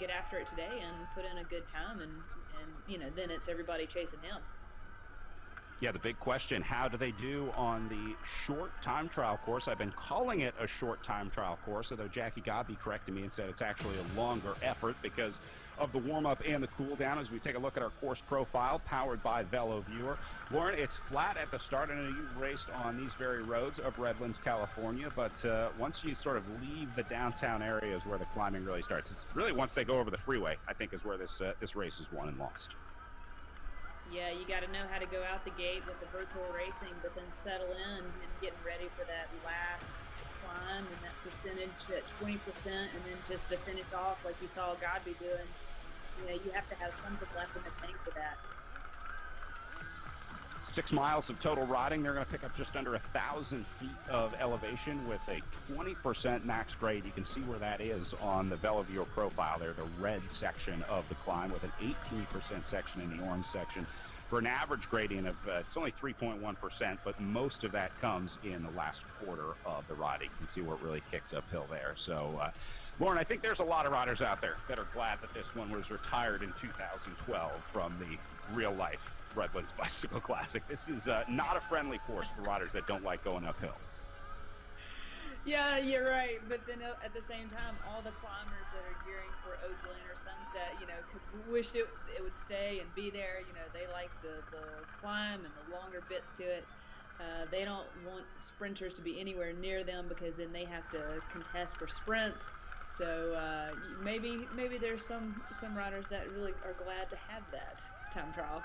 get after it today and put in a good time, and then it's everybody chasing him. Yeah, the big question, how do they do on the short time trial course? I've been calling it a short time trial course, although Jackie Godby corrected me and said it's actually a longer effort because of the warm-up and the cool-down. As we take a look at our course profile, powered by VeloViewer. Lauren, it's flat at the start. I know you've raced on these very roads of Redlands, California, but once you sort of leave the downtown area is where the climbing really starts. It's really once they go over the freeway, I think, is where this race is won and lost. Yeah, you got to know how to go out the gate with the virtual racing, but then settle in and getting ready for that last climb and that percentage at 20%, and then just to finish off like you saw Godby doing. You have to have something left in the tank for that. 6 miles of total riding. They're going to pick up just under 1,000 feet of elevation with a 20% max grade. You can see where that is on the VeloViewer profile there, the red section of the climb, with an 18% section in the orange section. For an average gradient of, it's only 3.1%, but most of that comes in the last quarter of the riding. You can see where it really kicks uphill there. So, Lauren, I think there's a lot of riders out there that are glad that this one was retired in 2012 from the real-life Redlands Bicycle Classic. This is not a friendly course for riders that don't like going uphill. Yeah, you're right. But then at the same time, all the climbers that are gearing for Oakland or Sunset, could wish it would stay and be there. They like the climb and the longer bits to it. They don't want sprinters to be anywhere near them because then they have to contest for sprints. So maybe there's some riders that really are glad to have that time trial.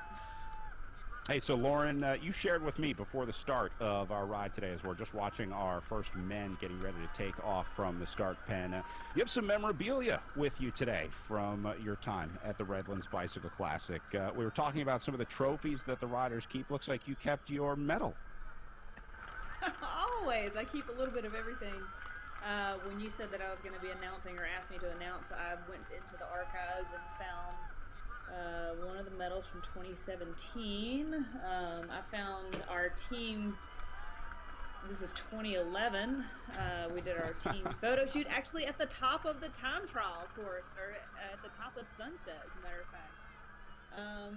Hey, so Lauren, you shared with me before the start of our ride today, as we're just watching our first men getting ready to take off from the start pen. You have some memorabilia with you today from your time at the Redlands Bicycle Classic. We were talking about some of the trophies that the riders keep. Looks like you kept your medal. Always. I keep a little bit of everything. When you said that I was going to be announcing or asked me to announce, I went into the archives and found one of the medals from 2017. I found our team, this is 2011, we did our team photo shoot actually at the top of the time trial course, or at the top of Sunset, as a matter of fact.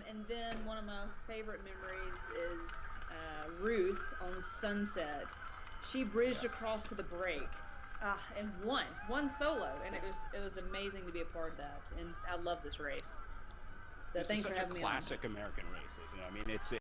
And then one of my favorite memories is Ruth on Sunset. She bridged across to the break and won solo, and it was amazing to be a part of that, and I love this race. So this thanks is for such having a me on. classic American race, isn't it? I mean, it's a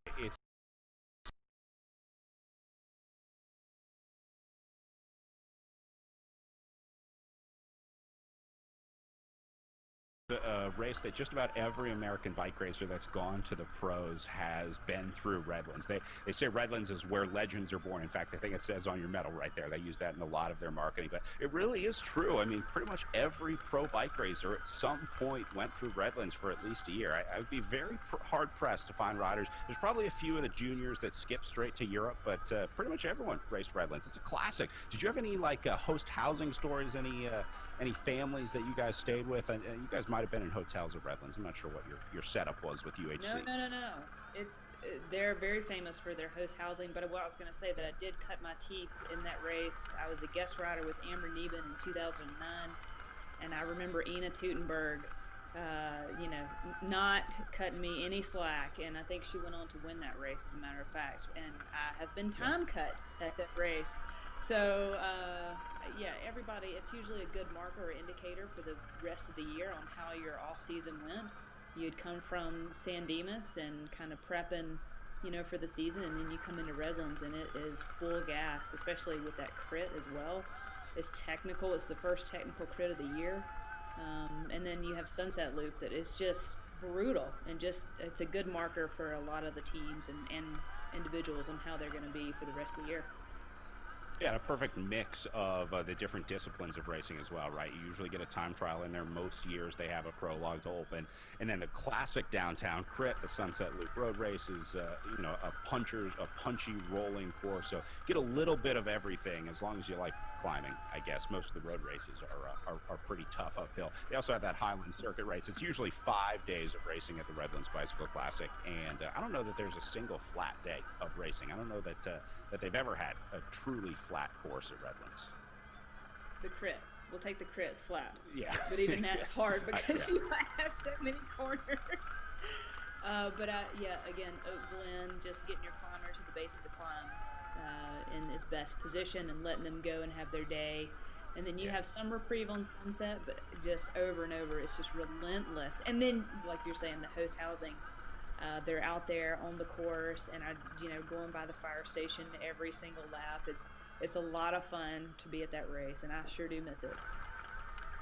race that just about every American bike racer that's gone to the pros has been through Redlands. They say Redlands is where legends are born. In fact, I think it says on your medal right there. They use that in a lot of their marketing, but it really is true. I mean, pretty much every pro bike racer at some point went through Redlands for at least a year. I would be very hard-pressed to find riders. There's probably a few of the juniors that skip straight to Europe, but pretty much everyone raced Redlands. It's a classic. Did you have any host housing stories, any families that you guys stayed with? And you guys might have been in hotels at Redlands. I'm not sure what your setup was with UHC. No. They're very famous for their host housing. But what I was going to say, that I did cut my teeth in that race. I was a guest rider with Amber Neben in 2009, and I remember Ina Teutenberg, not cutting me any slack, and I think she went on to win that race, as a matter of fact. And I have been time cut at that race. So, everybody, it's usually a good marker or indicator for the rest of the year on how your off-season went. You'd come from San Dimas and kind of prepping, for the season, and then you come into Redlands, and it is full gas, especially with that crit as well. It's technical. It's the first technical crit of the year. And then you have Sunset Loop that is just brutal, and it's a good marker for a lot of the teams and individuals on how they're going to be for the rest of the year. Yeah, a perfect mix of the different disciplines of racing as well, right? You usually get a time trial in there. Most years they have a prologue to open. And then the classic downtown crit, the Sunset Loop Road Race, is, a punchy rolling course. So get a little bit of everything as long as you like climbing, I guess. Most of the road races are pretty tough uphill. They also have that Highland Circuit race. It's usually 5 days of racing at the Redlands Bicycle Classic. And I don't know that there's a single flat day of racing. I don't know that they've ever had a truly flat course at Redlands. The crit. we'll take the Chris flat. Yeah. But even that's hard because yeah. you have so many corners. Yeah, again, Oak Glen, just getting your climber to the base of the climb in his best position and letting them go and have their day. And then you have some reprieve on sunset, but just over and over, it's just relentless. And then, like you're saying, the host housing, they're out there on the course, and going by the fire station every single lap. It's a lot of fun to be at that race, and I sure do miss it.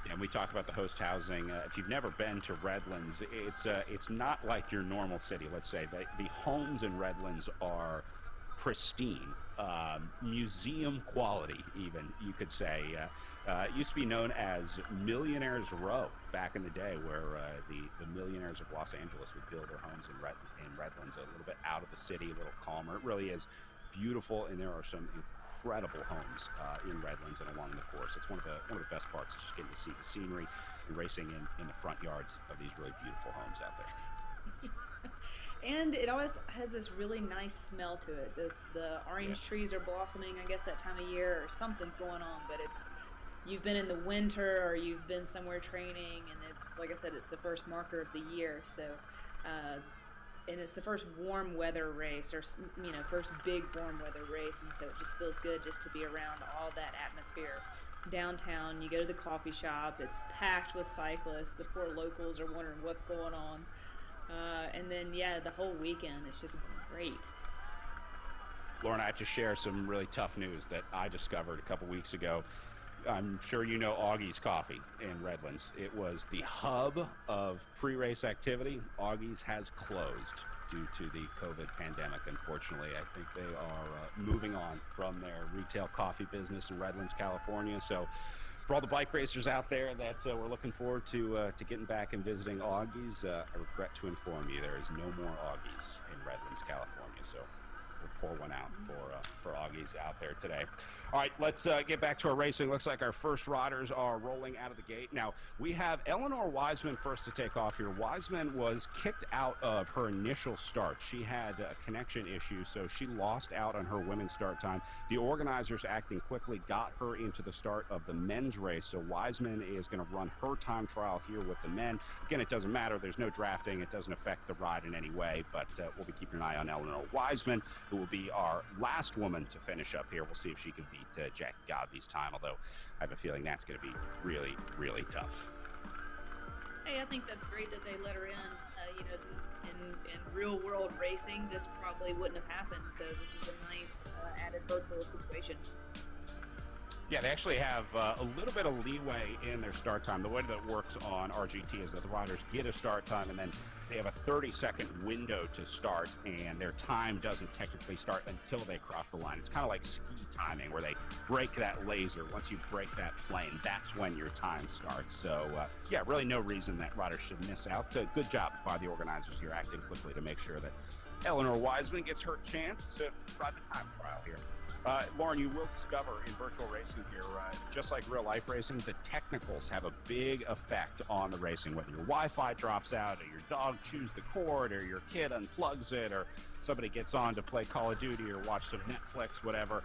And we talk about the host housing. If you've never been to Redlands, it's not like your normal city. Let's say the homes in Redlands are pristine, museum quality, even you could say. It used to be known as Millionaires Row back in the day, where the millionaires of Los Angeles would build their homes in Redlands, a little bit out of the city, a little calmer. It really is beautiful, and there are some incredible homes in Redlands and along the course. It's one of the best parts, is just getting to see the scenery and racing in the front yards of these really beautiful homes out there. And it always has this really nice smell to it. The orange trees are blossoming, I guess, that time of year, or something's going on. But you've been in the winter, or you've been somewhere training, and it's, like I said, it's the first marker of the year. So, and it's the first warm weather race, or first big warm weather race, and so it just feels good just to be around all that atmosphere. Downtown, you go to the coffee shop, it's packed with cyclists. The poor locals are wondering what's going on. And then, the whole weekend, it's just great. Lauren, I have to share some really tough news that I discovered a couple weeks ago. I'm sure you know Augie's Coffee in Redlands. It was the hub of pre-race activity. Augie's has closed due to the COVID pandemic. Unfortunately, I think they are moving on from their retail coffee business in Redlands, California. So for all the bike racers out there that we're looking forward to getting back and visiting Augie's, I regret to inform you there is no more Augie's in Redlands, California. So we'll pour one out for Augie's out there today. All right, let's get back to our racing. Looks like our first riders are rolling out of the gate. Now, we have Eleanor Wiseman first to take off here. Wiseman was kicked out of her initial start. She had a connection issue, so she lost out on her women's start time. The organizers, acting quickly, got her into the start of the men's race, so Wiseman is going to run her time trial here with the men. Again, it doesn't matter. There's no drafting. It doesn't affect the ride in any way, but we'll be keeping an eye on Eleanor Wiseman, who will be our last woman to finish up here. We'll see if she can beat Jackie Godby's time, although I have a feeling that's going to be really, really tough. Hey, I think that's great that they let her in. In real world racing, this probably wouldn't have happened, so this is a nice added virtual situation. Yeah, they actually have a little bit of leeway in their start time. The way that it works on RGT is that the riders get a start time, and then they have a 30-second window to start, and their time doesn't technically start until they cross the line. It's kind of like ski timing, where they break that laser. Once you break that plane, that's when your time starts. So, really no reason that riders should miss out. Good job by the organizers here, acting quickly to make sure that Eleanor Wiseman gets her chance to ride the time trial here. Lauren, you will discover in virtual racing here, just like real life racing, the technicals have a big effect on the racing. Whether your Wi-Fi drops out, or your dog chews the cord, or your kid unplugs it, or somebody gets on to play Call of Duty or watch some Netflix, whatever.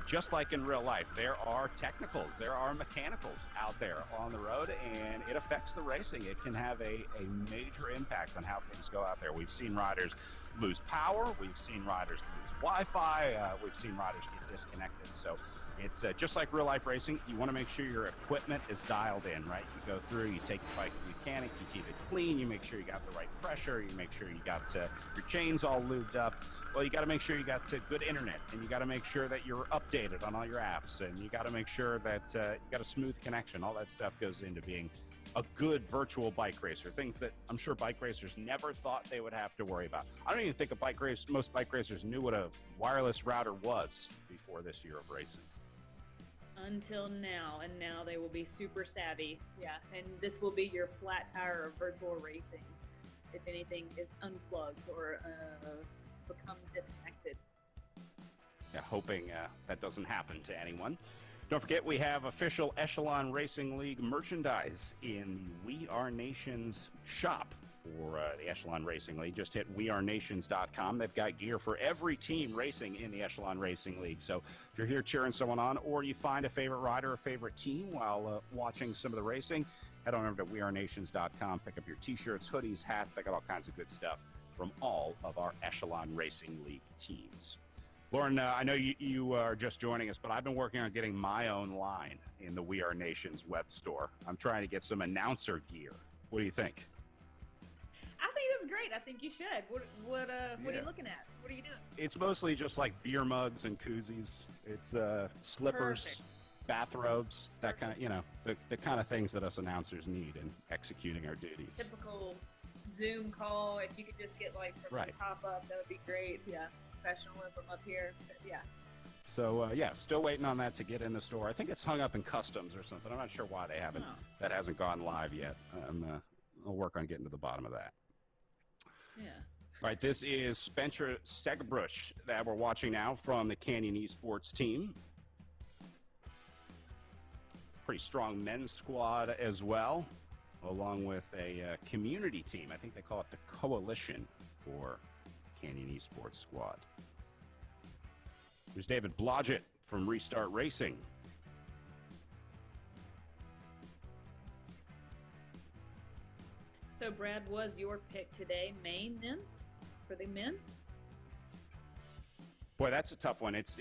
Just like in real life, there are technicals, there are mechanicals out there on the road, and it affects the racing. It can have a major impact on how things go out there. We've seen riders lose power. We've seen riders lose Wi-Fi. We've seen riders get disconnected. So it's just like real life racing. You want to make sure your equipment is dialed in, right? You go through, you take your bike to the mechanic, you keep it clean, you make sure you got the right pressure, you make sure you got your chains all lubed up. Well, you got to make sure you got good internet, and you got to make sure that you're updated on all your apps, and you got to make sure that you got a smooth connection. All that stuff goes into being a good virtual bike racer, things that I'm sure bike racers never thought they would have to worry about. I don't even think most bike racers knew what a wireless router was before this year of racing. Until now, and now they will be super savvy. Yeah, and this will be your flat tire of virtual racing if anything is unplugged or becomes disconnected. Yeah, hoping that doesn't happen to anyone. Don't forget, we have official Echelon Racing League merchandise in the We Are Nations shop for the Echelon Racing League. Just hit wearenations.com. They've got gear for every team racing in the Echelon Racing League. So if you're here cheering someone on, or you find a favorite rider or favorite team while watching some of the racing, head on over to wearenations.com. Pick up your t-shirts, hoodies, hats. They got all kinds of good stuff from all of our Echelon Racing League teams. Lauren, I know you are just joining us, but I've been working on getting my own line in the We Are Nations web store. I'm trying to get some announcer gear. What do you think? I think that's great. I think you should. What are you looking at? What are you doing? It's mostly just like beer mugs and koozies. It's slippers, Perfect. bathrobes, that kind of, the kind of things that us announcers need in executing our duties. Typical Zoom call. If you could just get like from Right. the top up, that would be great. Yeah. Professionalism up here. But yeah. So, still waiting on that to get in the store. I think it's hung up in customs or something. I'm not sure why they haven't. Oh. That hasn't gone live yet. I'll work on getting to the bottom of that. Yeah. All right, this is Spencer Segbrush that we're watching now from the Canyon Esports team. Pretty strong men's squad as well, along with a community team. I think they call it the Coalition for Canyon Esports squad. There's David Blodgett from Restart Racing. So Brad, was your pick today Maine then? For the men? Boy, that's a tough one. It's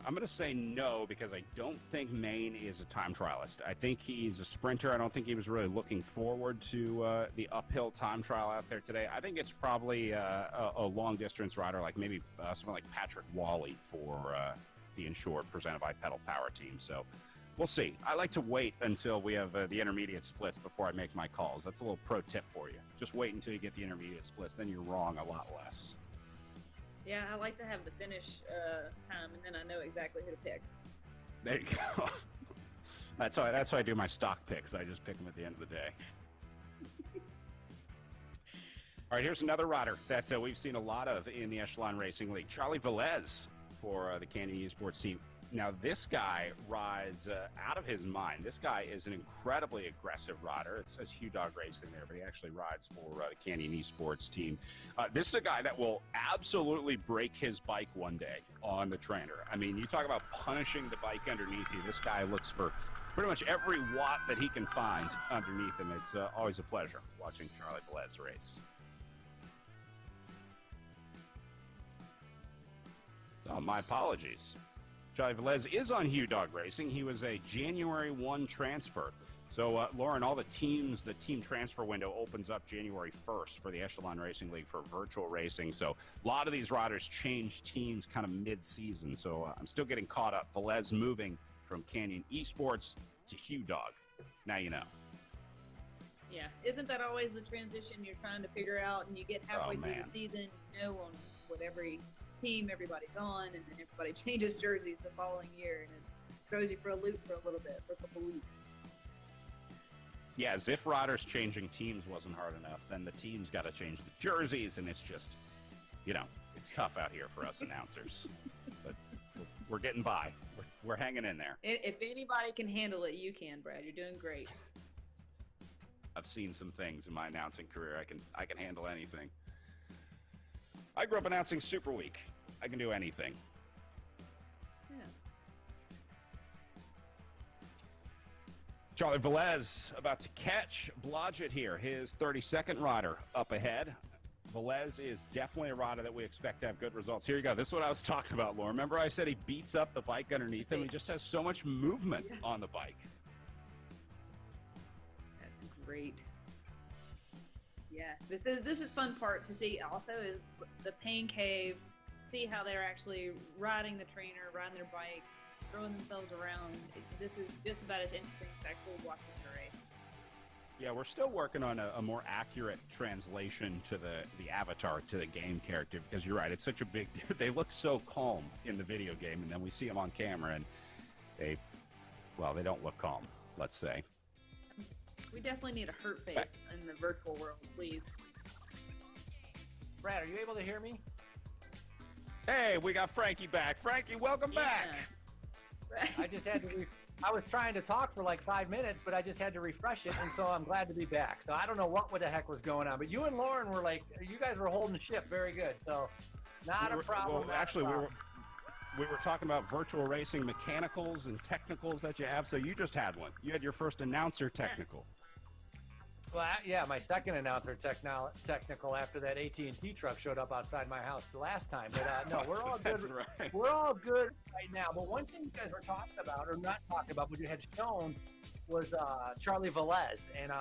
I'm going to say no because I don't think Maine is a time trialist. I think he's a sprinter. I don't think he was really looking forward to the uphill time trial out there today. I think it's probably a long-distance rider like maybe someone like Patrick Wally for the Insured presented by Pedal Power Team. So we'll see. I like to wait until we have the intermediate splits before I make my calls. That's a little pro tip for you. Just wait until you get the intermediate splits. Then you're wrong a lot less. Yeah, I like to have the finish time, and then I know exactly who to pick. There you go. That's why I do my stock picks. I just pick them at the end of the day. All right, here's another rider that we've seen a lot of in the Echelon Racing League. Charlie Velez for the Canyon Esports team. Now, this guy rides out of his mind. This guy is an incredibly aggressive rider. It says Hugh Dog Racing there, but he actually rides for the Canyon Esports team. This is a guy that will absolutely break his bike one day on the trainer. I mean, you talk about punishing the bike underneath you. This guy looks for pretty much every watt that he can find underneath him. It's always a pleasure watching Charlie Velez race. Oh, my apologies. Charlie Velez is on Hugh Dog Racing. He was a January 1 transfer. So, Lauren, all the teams, the team transfer window opens up January 1st for the Echelon Racing League for virtual racing. So, a lot of these riders change teams kind of mid-season. So, I'm still getting caught up. Velez moving from Canyon Esports to Hugh Dog. Now you know. Yeah, isn't that always the transition you're trying to figure out? And you get halfway through the season, you know on what every team everybody's on, and then everybody changes jerseys the following year, and it throws you for a loop for a little bit, for a couple weeks. Yeah, as if riders changing teams wasn't hard enough, then the team's got to change the jerseys, and it's just, it's tough out here for us announcers. But we're getting by. We're hanging in there. If anybody can handle it, you can, Brad. You're doing great. I've seen some things in my announcing career. I can handle anything. I grew up announcing Super Week. I can do anything. Yeah. Charlie Velez about to catch Blodgett here, his 32nd rider up ahead. Velez is definitely a rider that we expect to have good results. Here you go. This is what I was talking about, Lauren. Remember I said he beats up the bike underneath him? He just has so much movement on the bike. That's great. Yeah, this is fun part to see also is the pain cave, see how they're actually riding the trainer, riding their bike, throwing themselves around. This is just about as interesting as actually watching the race. Yeah, we're still working on a more accurate translation to the avatar, to the game character, because you're right, it's such a big, they look so calm in the video game, and then we see them on camera, and they don't look calm, let's say. We definitely need a hurt face in the virtual world, please. Brad, are you able to hear me? Hey, we got Frankie back. Frankie, welcome back. I just had to I was trying to talk for like 5 minutes, but I just had to refresh it, and so I'm glad to be back. So I don't know what the heck was going on, but you and Lauren were like, you guys were holding the ship very good. So not a problem. Well, actually, we were talking about virtual racing mechanicals and technicals that you have. So you just had one. You had your first announcer technical. Well, yeah, my second announcer technical after that AT&T truck showed up outside my house the last time. But no, we're all good. That's right. We're all good right now. But one thing you guys were talking about, or not talking about, but you had shown was Charlie Velez, and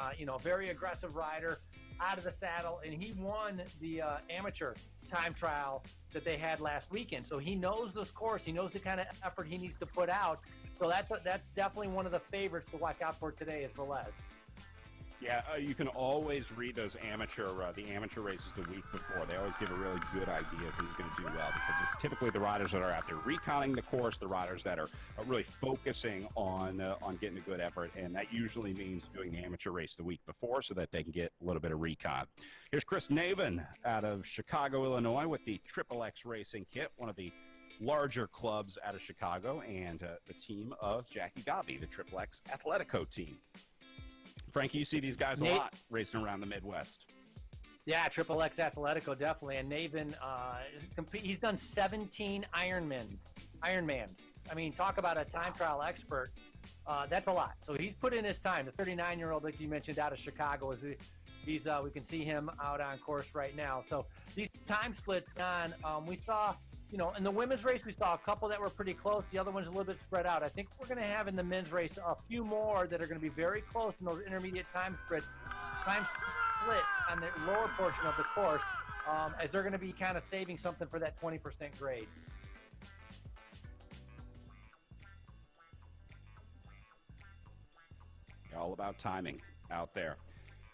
very aggressive rider, out of the saddle, and he won the amateur time trial that they had last weekend. So he knows this course. He knows the kind of effort he needs to put out. So that's definitely one of the favorites to watch out for today is Velez. Yeah, you can always read those the amateur races the week before. They always give a really good idea of who's going to do well, because it's typically the riders that are out there reconning the course, the riders that are really focusing on getting a good effort, and that usually means doing the amateur race the week before so that they can get a little bit of recon. Here's Chris Navin out of Chicago, Illinois, with the Triple X Racing Kit, one of the larger clubs out of Chicago, and the team of Jackie Gobby, the Triple X Atletico team. Frankie, you see these guys a lot racing around the Midwest. Yeah, Triple X Atletico, definitely. And Navin, he's done 17 Ironmans. I mean, talk about a time trial expert. That's a lot. So he's put in his time. The 39-year-old, like you mentioned, out of Chicago, we can see him out on course right now. So these time splits on, we saw, in the women's race, we saw a couple that were pretty close. The other one's a little bit spread out. I think we're going to have in the men's race a few more that are going to be very close in those intermediate time split on the lower portion of the course, as they're going to be kind of saving something for that 20% grade. All about timing out there.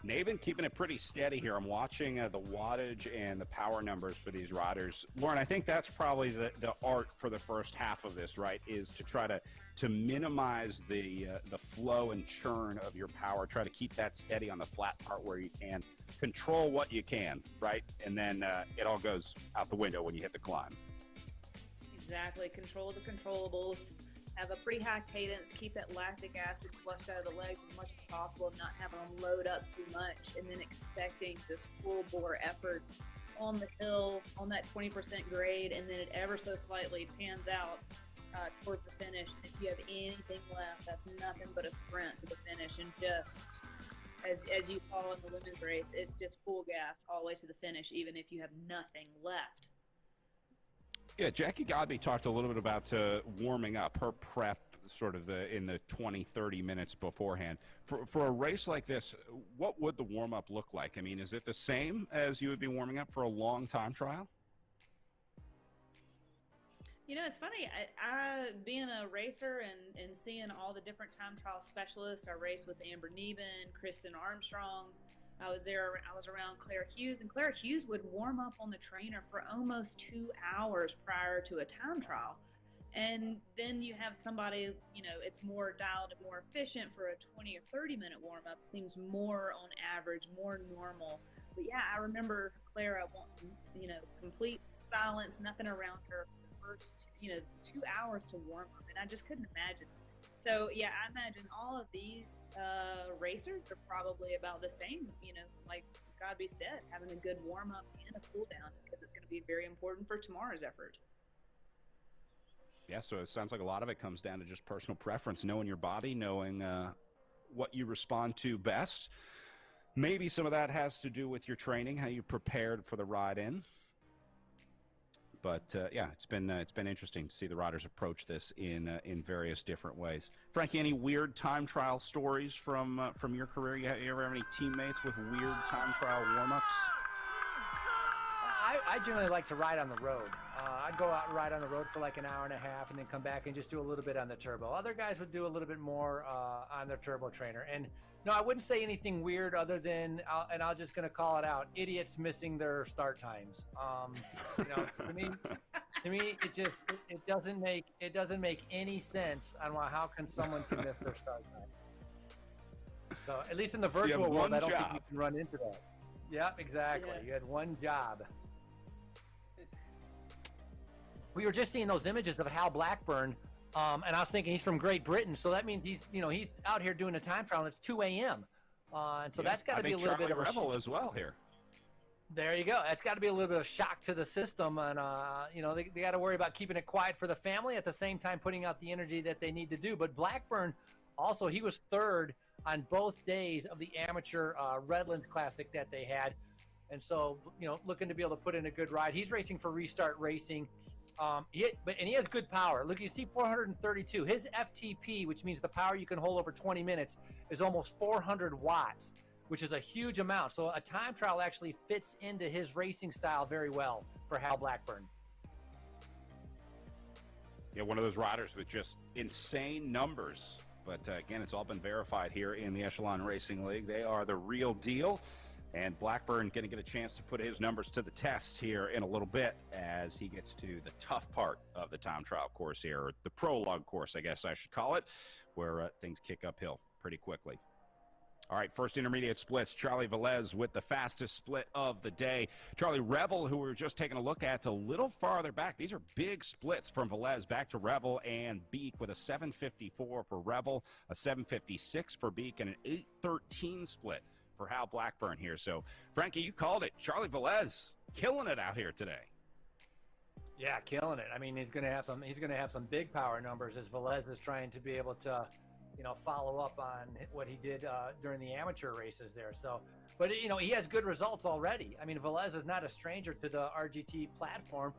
Navin keeping it pretty steady here. I'm watching the wattage and the power numbers for these riders. Lauren, I think that's probably the art for the first half of this, right, is to try to minimize the flow and churn of your power. Try to keep that steady on the flat part where you can. Control what you can, right? And then it all goes out the window when you hit the climb. Exactly. Control the controllables. Have a pretty high cadence, keep that lactic acid flushed out of the legs as much as possible, not having them load up too much, and then expecting this full bore effort on the hill, on that 20% grade, and then it ever so slightly pans out towards the finish. If you have anything left, that's nothing but a sprint to the finish, and just as you saw in the women's race, it's just full gas all the way to the finish, even if you have nothing left. Yeah, Jackie Godby talked a little bit about warming up, her prep sort of in the 20, 30 minutes beforehand. For a race like this, what would the warm-up look like? I mean, is it the same as you would be warming up for a long time trial? It's funny. I being a racer and seeing all the different time trial specialists, I raced with Amber Neben, Kristen Armstrong. I was around Claire Hughes, and Claire Hughes would warm up on the trainer for almost 2 hours prior to a time trial. And then you have somebody, it's more dialed and more efficient for a 20 or 30 minute warm up. Seems more on average, more normal. But yeah, I remember Clara wanting, complete silence, nothing around her for the first, 2 hours to warm up. And I just couldn't imagine. So yeah, I imagine all of these racers are probably about the same, like Godby said, having a good warm up and a cool down, because it's going to be very important for tomorrow's effort. Yeah, so it sounds like a lot of it comes down to just personal preference, knowing your body, knowing what you respond to best. Maybe some of that has to do with your training, how you prepared for the ride in. But yeah, it's been interesting to see the riders approach this in various different ways. Frankie, any weird time trial stories from your career? You ever have any teammates with weird time trial warm-ups? I generally like to ride on the road. I'd go out and ride on the road for like an hour and a half and then come back and just do a little bit on the turbo. Other guys would do a little bit more on their turbo trainer. And no, I wouldn't say anything weird other than, I'm just going to call it out, idiots missing their start times. To me, it doesn't make any sense on how can someone can miss their start time. So at least in the virtual world, I don't think you can run into that. Yep, exactly. Yeah. You had one job. We were just seeing those images of Hal Blackburn And I was thinking he's from Great Britain, so that means he's out here doing a time trial, and it's 2 a.m. And so that's got to be a little bit of a Revel as well here. There you go. That's got to be a little bit of shock to the system, and they got to worry about keeping it quiet for the family at the same time putting out the energy that they need to do. But Blackburn, also, he was third on both days of the amateur Redlands Classic that they had, and so looking to be able to put in a good ride. He's racing for Restart Racing. He has good power. Look, you see 432. His FTP, which means the power you can hold over 20 minutes, is almost 400 watts. Which is a huge amount. So a time trial actually fits into his racing style very well for Hal Blackburn. Yeah, one of those riders with just insane numbers. But again, it's all been verified here in the Echelon Racing League. They are the real deal. And Blackburn going to get a chance to put his numbers to the test here in a little bit as he gets to the tough part of the time trial course here, or the prologue course, I guess I should call it, where things kick uphill pretty quickly. All right, first intermediate splits. Charlie Velez with the fastest split of the day. Charlie Revel, who we were just taking a look at, a little farther back. These are big splits from Velez back to Revel and Beek with a 754 for Revel, a 756 for Beek, and an 813 split for Hal Blackburn here. So, Frankie, you called it. Charlie Velez killing it out here today. Yeah, killing it. I mean, he's going to have some big power numbers as Velez is trying to be able to follow up on what he did during the amateur races there. So, but he has good results already. I mean, Velez is not a stranger to the RGT platform.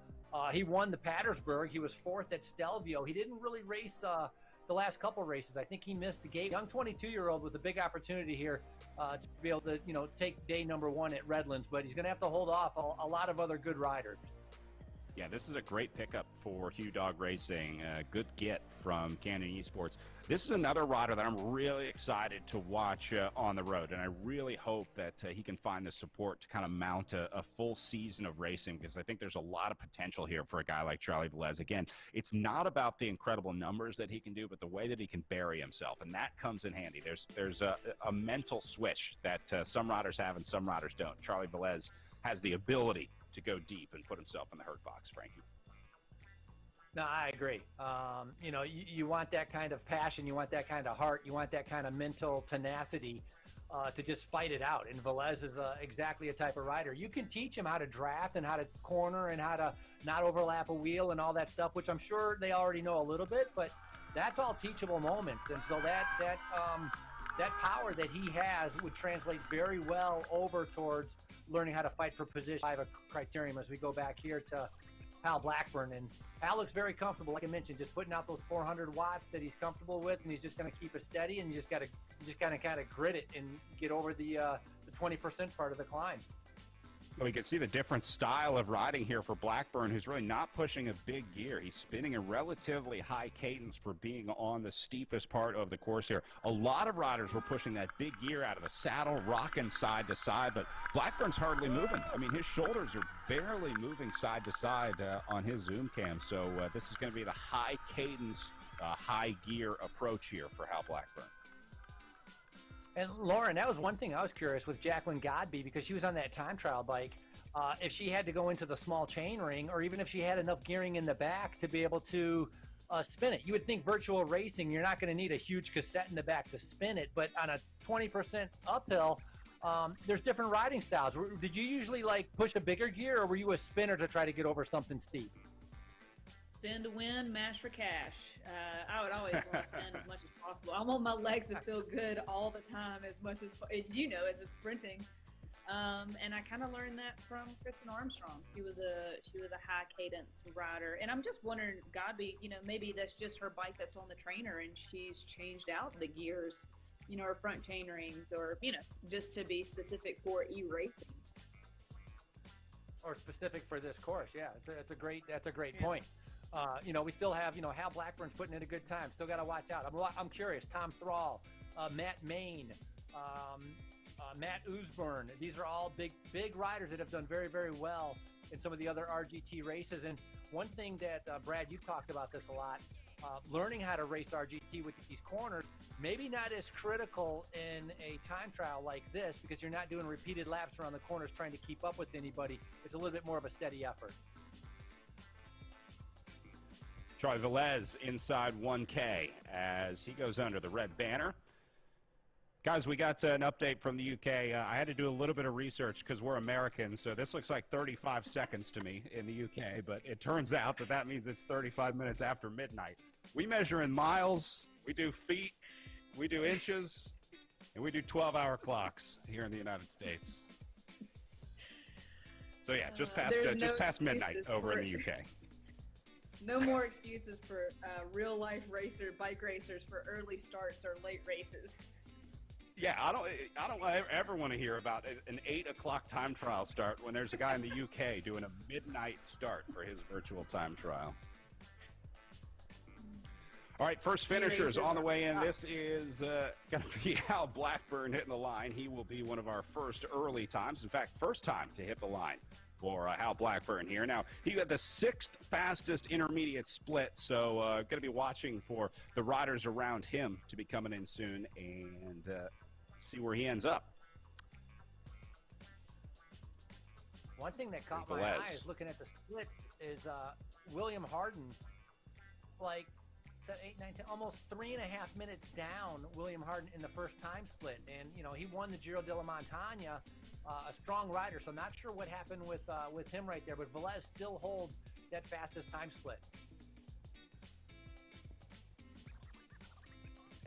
He won the Pattersburg. He was fourth at Stelvio. He didn't really race the last couple races. I think he missed the gate. Young 22-year-old with a big opportunity here to be able to, take day number one at Redlands, but he's going to have to hold off a lot of other good riders. Yeah, this is a great pickup for Hugh Dog Racing. Good get from Canyon Esports. This is another rider that I'm really excited to watch on the road, and I really hope that he can find the support to kind of mount a full season of racing, because I think there's a lot of potential here for a guy like Charlie Velez. Again, it's not about the incredible numbers that he can do, but the way that he can bury himself, and that comes in handy. There's a mental switch that some riders have and some riders don't. Charlie Velez has the ability to go deep and put himself in the hurt box, Frankie. No, I agree. You want that kind of passion, you want that kind of heart, you want that kind of mental tenacity to just fight it out. And Velez is exactly a type of rider. You can teach him how to draft and how to corner and how to not overlap a wheel and all that stuff, which I'm sure they already know a little bit, but that's all teachable moments. And so that power that he has would translate very well over towards learning how to fight for position. I have a criterion as we go back here to Hal Blackburn, and Hal looks very comfortable, like I mentioned, just putting out those 400 watts that he's comfortable with, and he's just going to keep it steady, and you just got to kind of grit it and get over the 20% part of the climb. We can see the different style of riding here for Blackburn, who's really not pushing a big gear. He's spinning a relatively high cadence for being on the steepest part of the course here. A lot of riders were pushing that big gear out of the saddle, rocking side to side, but Blackburn's hardly moving. I mean, his shoulders are barely moving side to side on his zoom cam, so this is going to be the high cadence, high gear approach here for Hal Blackburn. And Lauren, that was one thing I was curious with Jacqueline Godby, because she was on that time trial bike. If she had to go into the small chain ring, or even if she had enough gearing in the back to be able to spin it. You would think virtual racing, you're not going to need a huge cassette in the back to spin it, but on a 20% uphill, there's different riding styles. Did you usually push a bigger gear, or were you a spinner to try to get over something steep? Spin to win, mash for cash. I would always want to spin as much as possible. I want my legs to feel good all the time, as much as a sprinting. And I kind of learned that from Kristen Armstrong. She was a high cadence rider, and I'm just wondering, Godby, maybe that's just her bike that's on the trainer, and she's changed out the gears, her front chain rings, or just to be specific for e-racing. Or specific for this course, yeah. That's a great point. We still have, Hal Blackburn's putting in a good time. Still got to watch out. I'm curious. Tom Thrall, Matt Main, Matt Oosburn. These are all big riders that have done very, very well in some of the other RGT races. And one thing that, Brad, you've talked about this a lot, learning how to race RGT with these corners, maybe not as critical in a time trial like this, because you're not doing repeated laps around the corners trying to keep up with anybody. It's a little bit more of a steady effort. Charlie Velez inside 1K as he goes under the red banner. Guys, we got an update from the UK. I had to do a little bit of research because we're Americans, so this looks like 35 seconds to me in the UK, but it turns out that means it's 35 minutes after midnight. We measure in miles, we do feet, we do inches, and we do 12-hour clocks here in the United States. So yeah, just past midnight over in the UK. No more excuses for real-life bike racers for early starts or late races. Yeah, I don't ever want to hear about an 8 o'clock time trial start when there's a guy in the UK doing a midnight start for his virtual time trial. All right, first finishers on the way in. This is going to be Hal Blackburn hitting the line. He will be one of our first early times. In fact, first time to hit the line for Hal Blackburn here. Now, he had the 6th fastest intermediate split, so going to be watching for the riders around him to be coming in soon and see where he ends up. One thing that caught my eye is looking at the split is William Harden, like 8, 9, 10, almost 3.5 minutes down William Harden in the first time split. And, you know, he won the Giro della Montagna, a strong rider. So not sure what happened with him right there, but Velez still holds that fastest time split.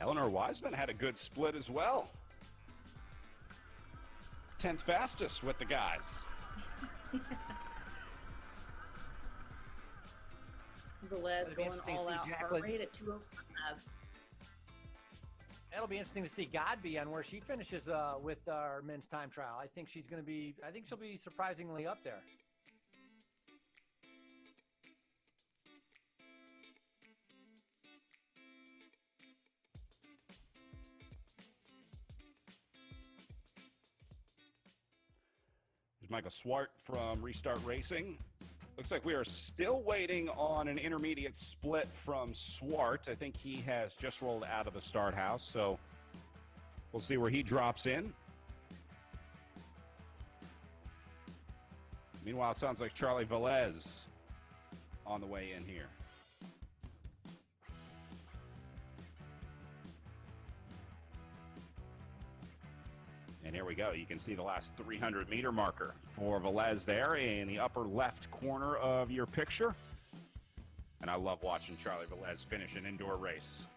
Eleanor Wiseman had a good split as well. 10th fastest with the guys. Velez going all out, heart rate at 205. That'll be interesting to see Godby on where she finishes with our men's time trial. I think she'll be surprisingly up there. There's Michael Swart from Restart Racing. Looks like we are still waiting on an intermediate split from Swart. I think he has just rolled out of the start house, so we'll see where he drops in. Meanwhile, it sounds like Charlie Velez on the way in here. And here we go. You can see the last 300-meter marker for Velez there in the upper left corner of your picture. And I love watching Charlie Velez finish an indoor race.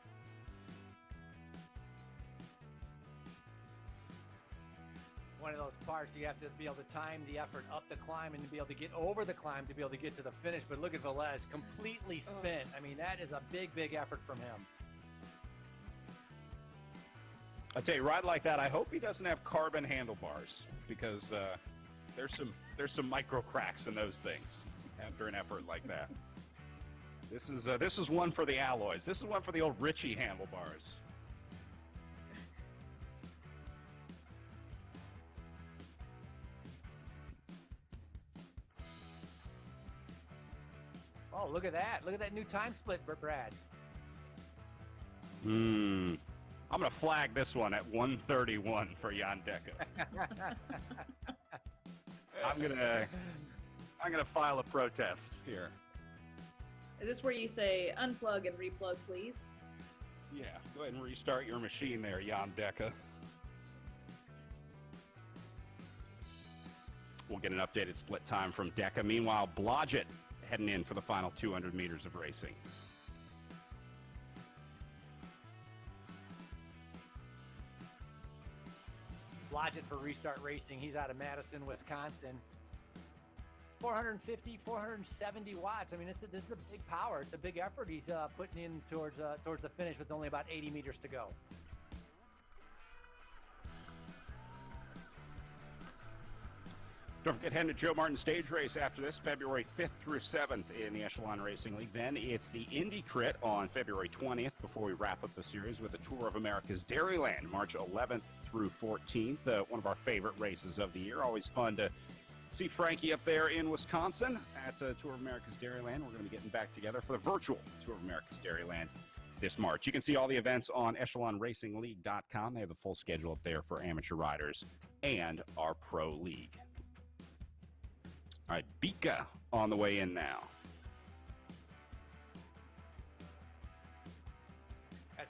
One of those parts you have to be able to time the effort up the climb and to be able to get over the climb to be able to get to the finish. But look at Velez, completely spent. I mean, that is a big, big effort from him. I tell you, ride like that, I hope he doesn't have carbon handlebars because there's some micro cracks in those things after an effort like that. This is one for the alloys. This is one for the old Ritchie handlebars. Oh, look at that. Look at that new time split, Brad. I'm going to flag this one at 1:31 for Jan Decker. I'm gonna file a protest here. Is this where you say unplug and replug, please? Yeah, go ahead and restart your machine there, Jan Decker. We'll get an updated split time from Deca. Meanwhile, Blodgett heading in for the final 200 meters of racing. Blodgett for Restart Racing. He's out of Madison, Wisconsin. 450, 470 watts. I mean, this is a big power. It's a big effort he's putting in towards the finish with only about 80 meters to go. Don't forget, heading to Joe Martin Stage Race after this, February 5th through 7th in the Echelon Racing League. Then it's the Indy Crit on February 20th before we wrap up the series with the Tour of America's Dairyland, March 11th through 14th. One of our favorite races of the year. Always fun to see Frankie up there in Wisconsin at Tour of America's Dairyland. We're going to be getting back together for the virtual Tour of America's Dairyland this March. You can see all the events on EchelonRacingLeague.com. They have the full schedule up there for amateur riders and our pro league. All right, Bika on the way in now.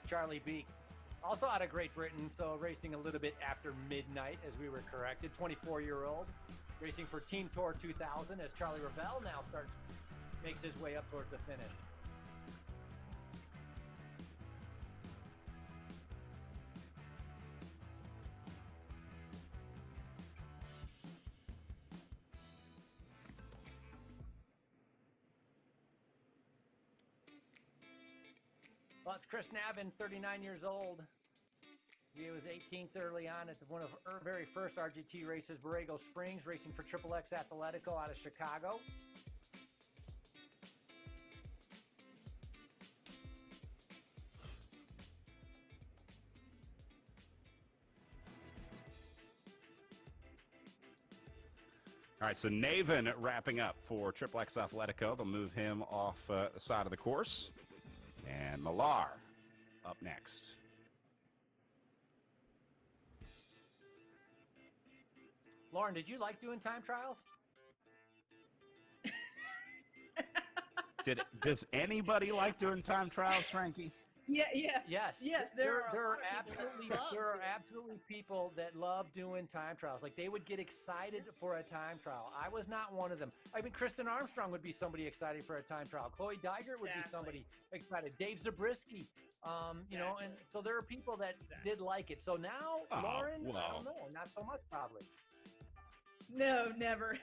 Charlie Beek. Also out of Great Britain, so racing a little bit after midnight, as we were corrected. 24-year-old, racing for Team Tour 2000 as Charlie Ravel now makes his way up towards the finish. Well, it's Chris Navin, 39 years old. He was 18th early on at one of our very first RGT races, Borrego Springs, racing for Triple X Athletico out of Chicago. All right, so Navin wrapping up for Triple X Athletico. They'll move him off the side of the course. And Millar up next. Lauren, did you like doing time trials? Does anybody like doing time trials, Frankie? Yeah. Yes. There are absolutely people that love doing time trials. Like, they would get excited for a time trial. I was not one of them. I mean, Kristen Armstrong would be somebody excited for a time trial. Chloe Digert would be somebody excited. Dave Zabriskie. You know, and so there are people that did like it. So now, Lauren, I don't know, not so much probably. No, never.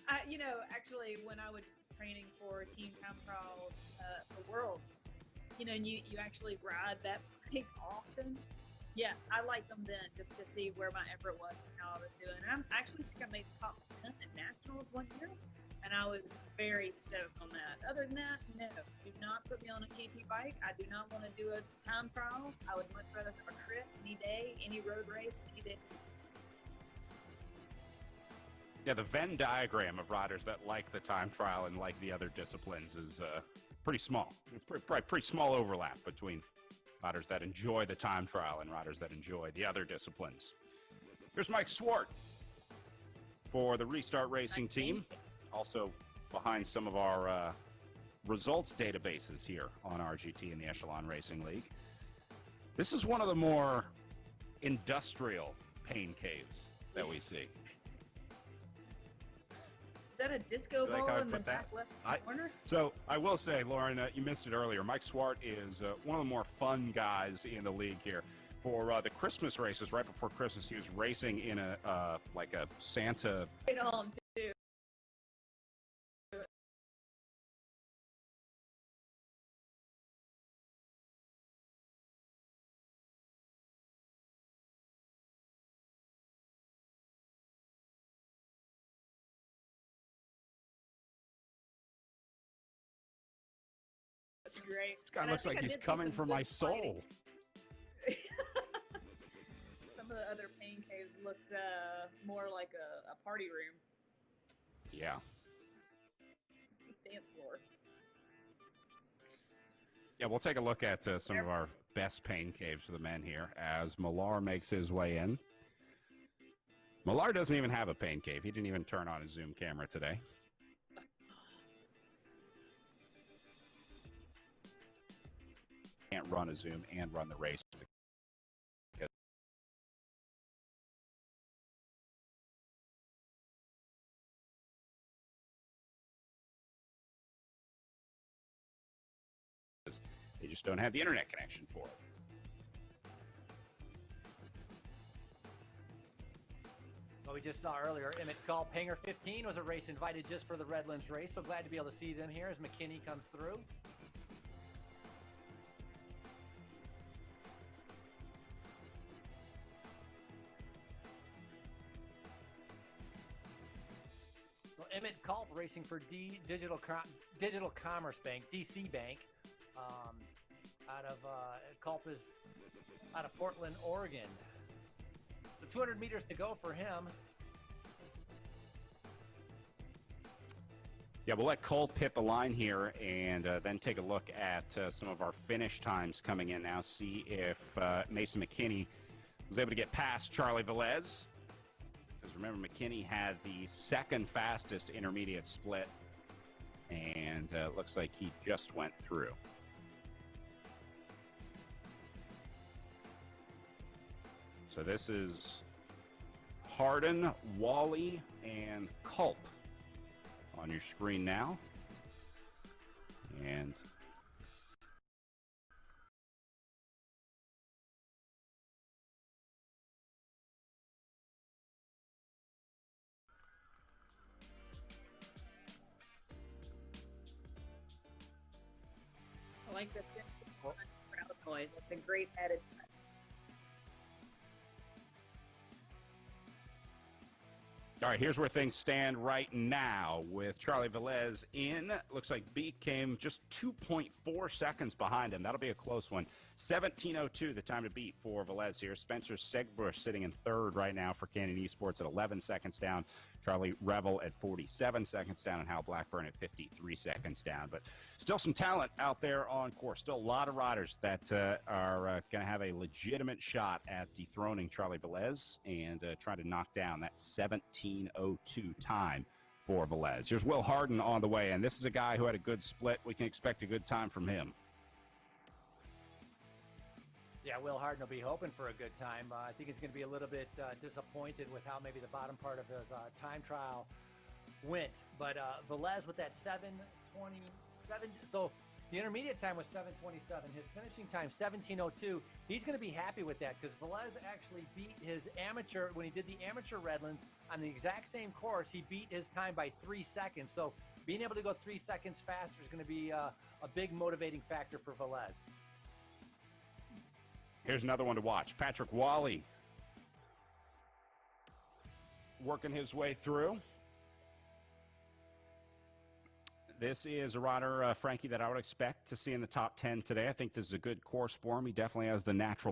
Actually, when I was training for team time trials for World, and you actually ride that bike often. Yeah, I liked them then just to see where my effort was and how I was doing. And I actually think I made the top 10 at Nationals one year, and I was very stoked on that. Other than that, no, do not put me on a TT bike. I do not want to do a time trial. I would much rather have a crit any day, any road race, any day. Yeah, the Venn diagram of riders that like the time trial and like the other disciplines is pretty small. Pretty small overlap between riders that enjoy the time trial and riders that enjoy the other disciplines. Here's Mike Swart for the Restart Racing team, also behind some of our results databases here on RGT and the Echelon Racing League. This is one of the more industrial pain caves that we see. Is that a disco ball in the back left corner? So I will say, Lauren, you missed it earlier. Mike Swart is one of the more fun guys in the league here. For the Christmas races, right before Christmas, he was racing in a Santa. Right on, too. That's great. This guy looks like he's coming for my soul. Some of the other pain caves looked more like a party room. Yeah. Dance floor. Yeah, we'll take a look at some of our best pain caves for the men here as Millar makes his way in. Millar doesn't even have a pain cave. He didn't even turn on his Zoom camera today. Can't run a Zoom and run the race. They just don't have the internet connection for it. Well, we just saw earlier, Emmett Culp, Hangar 15 was a race invited just for the Redlands race. So glad to be able to see them here as McKinney comes through. Emmett Culp racing for Digital Commerce Bank, DC Bank, out of Culp is out of Portland, Oregon. So 200 meters to go for him. Yeah, we'll let Culp hit the line here and then take a look at some of our finish times coming in now. See if Mason McKinney was able to get past Charlie Velez. Remember, McKinney had the second fastest intermediate split, and looks like he just went through. So this is Harden, Wally, and Culp on your screen now. And I like the crowd noise. It's a great added touch. all right, here's where things stand right now with Charlie Velez in. Looks like Beat came just 2.4 seconds behind him. That'll be a close one. 17:02, the time to beat for Velez here. Spencer Segbush sitting in third right now for Canyon Esports at 11 seconds down. Charlie Revel at 47 seconds down, and Hal Blackburn at 53 seconds down. But still some talent out there on course. Still a lot of riders that are going to have a legitimate shot at dethroning Charlie Velez and trying to knock down that 17:02 time for Velez. Here's Will Harden on the way, and this is a guy who had a good split. We can expect a good time from him. Yeah, Will Harden will be hoping for a good time. I think he's going to be a little bit disappointed with how maybe the bottom part of his time trial went. But Velez with that 7:27, so the intermediate time was 7:27. His finishing time 17:02. He's going to be happy with that because Velez actually beat his amateur when he did the amateur Redlands on the exact same course. He beat his time by 3 seconds. So being able to go 3 seconds faster is going to be a big motivating factor for Velez. Here's another one to watch. Patrick Wally working his way through. This is a rider, Frankie, that I would expect to see in the top 10 today. I think this is a good course for him. He definitely has the natural